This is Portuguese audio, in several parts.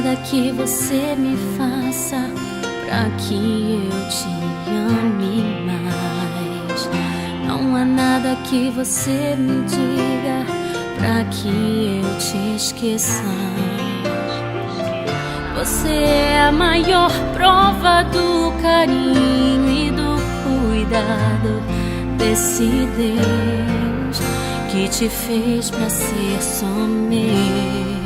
nada que você me faça pra que eu te ame mais. Não há nada que você me diga pra que eu te esqueça. Você é a maior prova do carinho e do cuidado desse Deus que te fez pra ser só meu.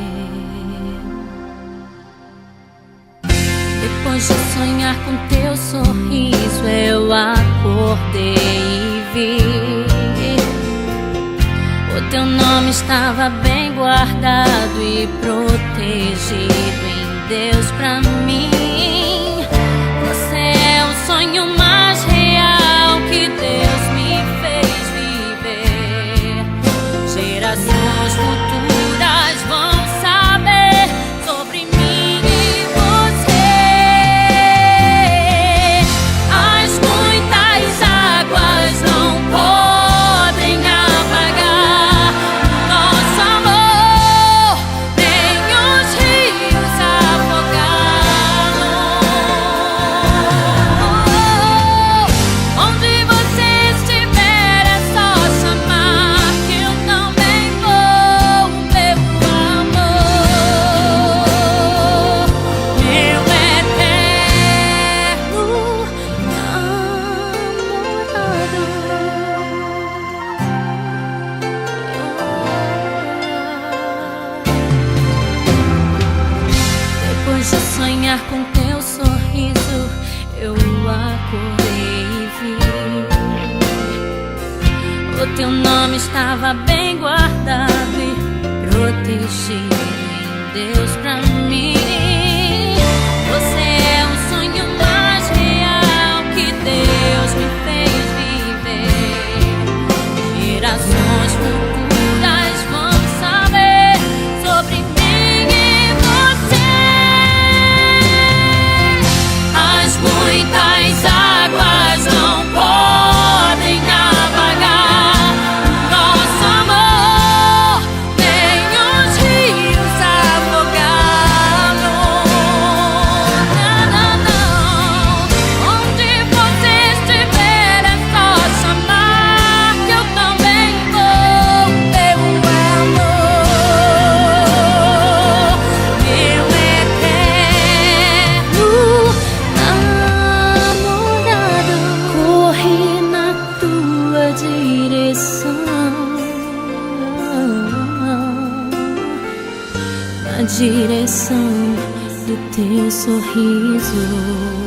Depois de sonhar com teu sorriso, eu acordei e vi o teu nome estava bem guardado e protegido em Deus pra mim. Você é o sonho mais real que Deus me fez viver. Gerações futuras vão saber sobre mim e você. As muitas águas não podem apagar nosso amor, nem os rios afogá-lo. Onde você estiver é só chamar que eu também vou, meu amor, meu eterno Depois de sonhar com teu sorriso, eu acordei e vi o teu nome estava bem guardado e protegido em Deus pra mim. Você é o sonho mais real que Deus me fez viver. Gerações futuras vão saber sobre mim e você. As muitas águas não podem apagar nosso amor, nem os rios afogá-lo. Não, não, não. Onde você estiver é só chamar que eu também vou, meu amor, meu eterno namorado. Corri na tua direção, na direção do teu sorriso.